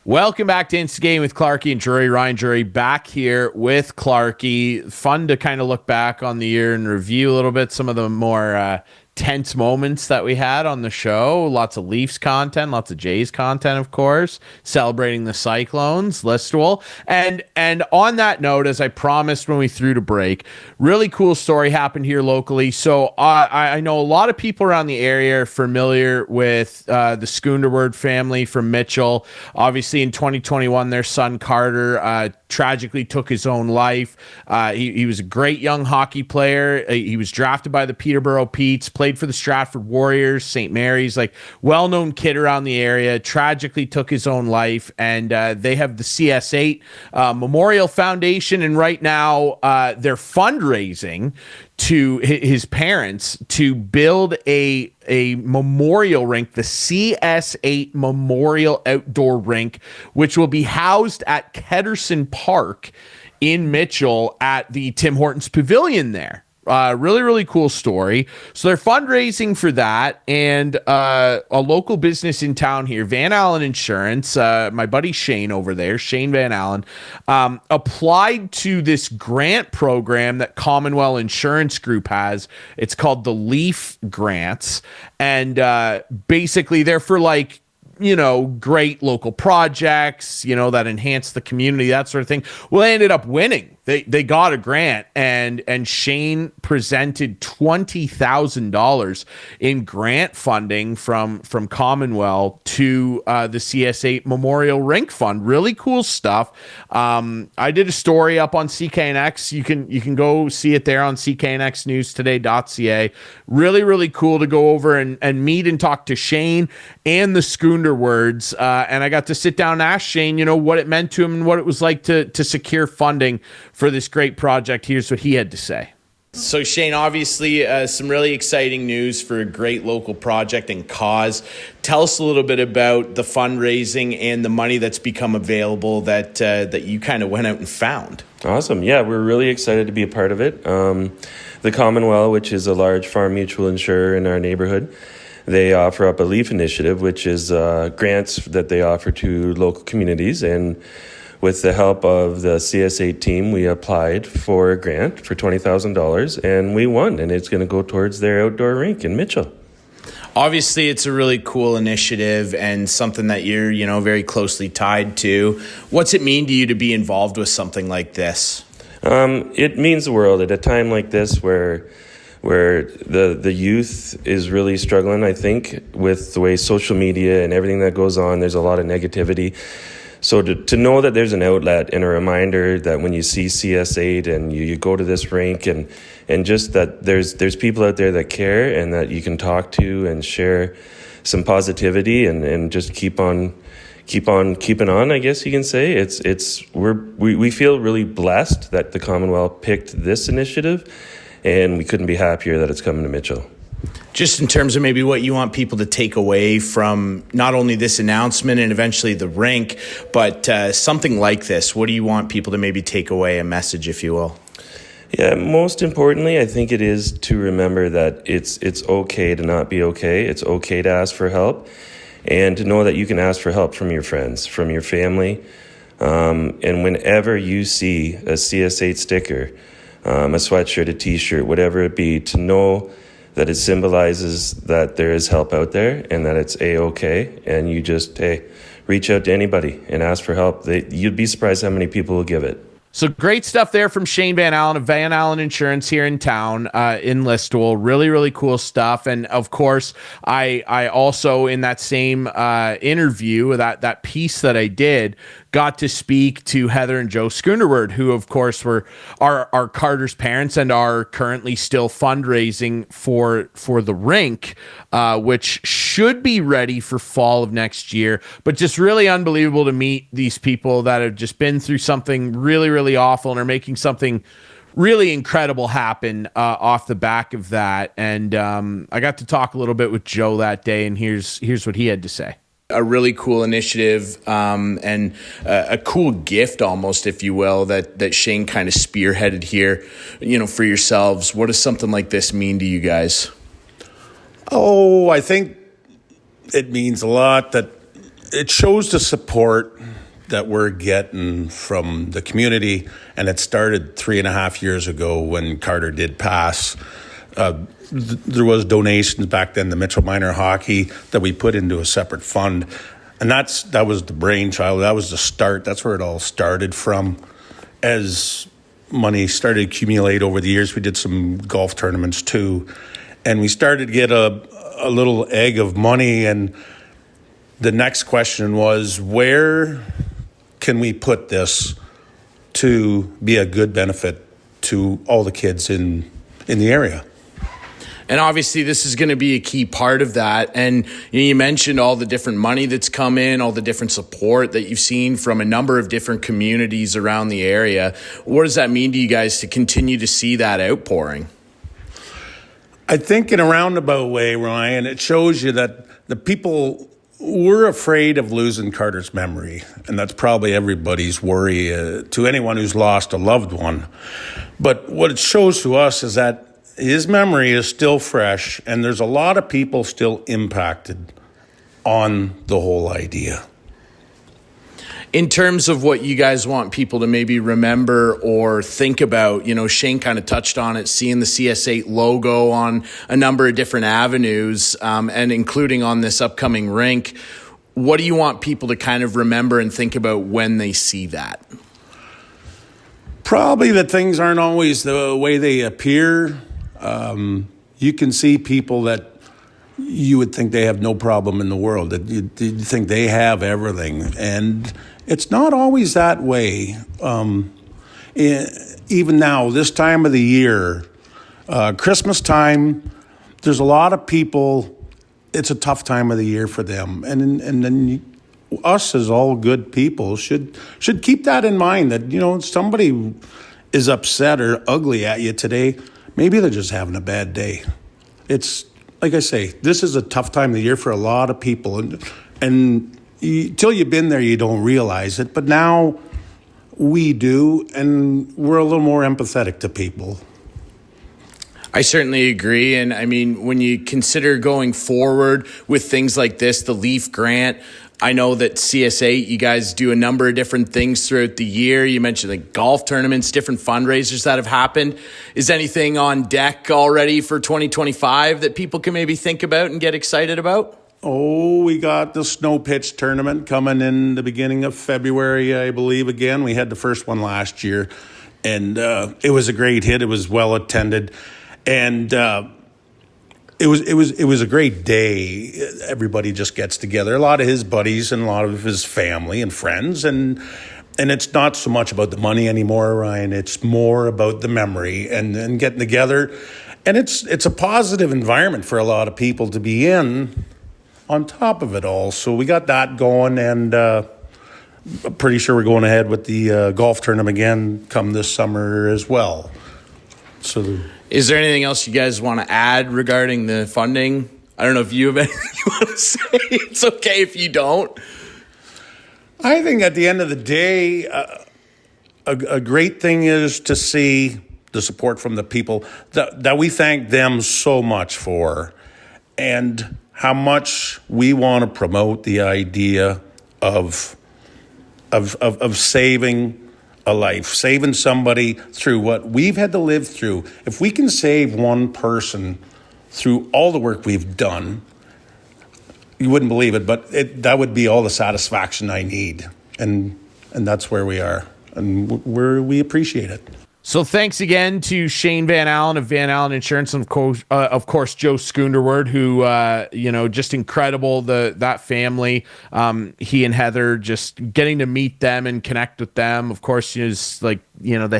Welcome back to Instagame with Clarky and Drury. Ryan Drury back here with Clarky. Fun to kind of look back on the year and review a little bit some of the more tense moments that we had on the show. Lots of Leafs content, lots of Jays content, of course, celebrating the Cyclones, Listowel. And on that note, as I promised when we threw to break, really cool story happened here locally. So I know a lot of people around the area are familiar with the Schoonderwoerd family from Mitchell. Obviously, in 2021, their son Carter tragically took his own life. He was a great young hockey player. He was drafted by the Peterborough Petes, played for the Stratford Warriors, St. Mary's, like well-known kid around the area, tragically took his own life. And they have the CS8 Memorial Foundation. And right now they're fundraising to his parents to build a memorial rink, the CS8 Memorial Outdoor Rink, which will be housed at Ketterson Park in Mitchell at the Tim Hortons Pavilion there. Really cool story. So they're fundraising for that, and a local business in town here, Van Allen Insurance, my buddy Shane over there, Shane Van Allen, applied to this grant program that Commonwealth Insurance Group has. It's called the Leaf Grants, and basically they're for great local projects, that enhance the community, that sort of thing. Well, they ended up winning. They got a grant, and Shane presented $20,000 in grant funding from Commonwealth to the CS8 Memorial Rink Fund. Really cool stuff. I did a story up on CKNX. You can go see it there on cknxnewstoday.ca. Really cool to go over and meet and talk to Shane and the Schoonderwoerds. And I got to sit down and ask Shane, what it meant to him and what it was like to secure funding for this great project. Here's what he had to say. So Shane, obviously some really exciting news for a great local project and cause. Tell us a little bit about the fundraising and the money that's become available that you kind of went out and found. Awesome. Yeah, we're really excited to be a part of it. The Commonwealth, which is a large farm mutual insurer in our neighborhood, they offer up a LEAF initiative, which is grants that they offer to local communities. And with the help of the CS8 team, we applied for a grant for $20,000, and we won. And it's going to go towards their outdoor rink in Mitchell. Obviously, it's a really cool initiative and something that you're, very closely tied to. What's it mean to you to be involved with something like this? It means the world at a time like this where the youth is really struggling, I think, with the way social media and everything that goes on. There's a lot of negativity. So to know that there's an outlet and a reminder that when you see CS8 and you go to this rink and just that there's people out there that care and that you can talk to and share some positivity and just keep on keeping on, I guess you can say. We feel really blessed that the Commonwealth picked this initiative, and we couldn't be happier that it's coming to Mitchell. Just in terms of maybe what you want people to take away from not only this announcement and eventually the rink, but something like this, what do you want people to maybe take away, a message, if you will? Yeah, most importantly, I think it is to remember that it's okay to not be okay. It's okay to ask for help, and to know that you can ask for help from your friends, from your family. And whenever you see a CS8 sticker, a sweatshirt, a t-shirt, whatever it be, to know that it symbolizes that there is help out there and that it's A-okay, and you just, reach out to anybody and ask for help. You'd be surprised how many people will give it. So great stuff there from Shane Van Allen of Van Allen Insurance here in town in Listowel. Really cool stuff. And of course, I also in that same interview, that piece that I did, got to speak to Heather and Joe Schoonderwoerd, who of course are Carter's parents and are currently still fundraising for the rink, which should be ready for fall of next year. But just really unbelievable to meet these people that have just been through something really awful and are making something really incredible happen off the back of that. And I got to talk a little bit with Joe that day, and here's what he had to say. A really cool initiative and a cool gift almost, if you will, that Shane kind of spearheaded here, for yourselves. What does something like this mean to you guys? Oh, I think it means a lot that it shows the support that we're getting from the community, and it started 3.5 years ago when Carter did pass. There was donations back then to Mitchell Minor Hockey that we put into a separate fund, and that was the brainchild. That was the start. That's where it all started from. As money started to accumulate over the years, we did some golf tournaments too, and we started to get a little egg of money. And the next question was, where can we put this to be a good benefit to all the kids in the area? And obviously, this is going to be a key part of that. And you mentioned all the different money that's come in, all the different support that you've seen from a number of different communities around the area. What does that mean to you guys to continue to see that outpouring? I think in a roundabout way, Ryan, it shows you that the people were afraid of losing Carter's memory. And that's probably everybody's worry to anyone who's lost a loved one. But what it shows to us is that his memory is still fresh, and there's a lot of people still impacted on the whole idea. In terms of what you guys want people to maybe remember or think about, Shane kind of touched on it, seeing the CS8 logo on a number of different avenues, and including on this upcoming rink. What do you want people to kind of remember and think about when they see that? Probably that things aren't always the way they appear. You can see people that you would think they have no problem in the world, that you think they have everything. And it's not always that way. Even now, this time of the year, Christmas time, there's a lot of people, it's a tough time of the year for them. And then us as all good people should keep that in mind, that, somebody is upset or ugly at you today. Maybe they're just having a bad day. It's, like I say, this is a tough time of the year for a lot of people. And till you've been there, you don't realize it. But now we do, and we're a little more empathetic to people. I certainly agree. And I mean, when you consider going forward with things like this, the Leaf Grant, I know that CS8, you guys do a number of different things throughout the year. You mentioned the golf tournaments, different fundraisers that have happened. Is anything on deck already for 2025 that people can maybe think about and get excited about? Oh, we got the snow pitch tournament coming in the beginning of February, I believe. Again, we had the first one last year, and it was a great hit. It was well attended, and it was a great day. Everybody just gets together. A lot of his buddies and a lot of his family and friends, and it's not so much about the money anymore, Ryan. It's more about the memory and getting together, and it's a positive environment for a lot of people to be in. On top of it all, so we got that going, and I'm pretty sure we're going ahead with the golf tournament again come this summer as well. So, is there anything else you guys want to add regarding the funding? I don't know if you have anything you want to say. It's okay if you don't. I think at the end of the day, a great thing is to see the support from the people that we thank them so much for, and how much we want to promote the idea of saving a life, saving somebody through what we've had to live through. If we can save one person through all the work we've done, you wouldn't believe it, but that would be all the satisfaction I need. And that's where we are, and we appreciate it. So thanks again to Shane Van Allen of Van Allen Insurance, and of course Joe Schoonderwoerd, who just incredible, that family. He and Heather, just getting to meet them and connect with them. Of course, is the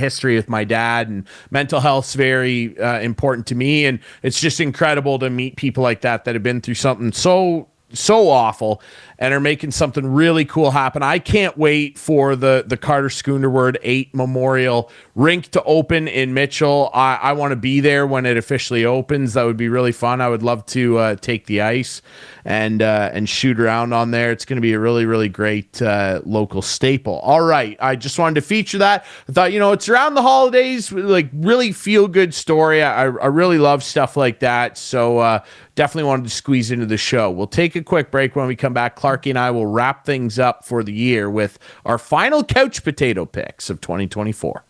history with my dad, and mental health's very important to me, and it's just incredible to meet people like that have been through something so awful and are making something really cool happen. I can't wait for the Carter Schoonderwoerd 8 Memorial Rink to open in Mitchell. I want to be there when it officially opens. That would be really fun. I would love to take the ice and shoot around on there. It's going to be a really, really great local staple. All right. I just wanted to feature that. I thought, it's around the holidays, really feel good story. I really love stuff like that. So definitely wanted to squeeze into the show. We'll take a quick break. When we come back, Clarky and I will wrap things up for the year with our final couch potato picks of 2024.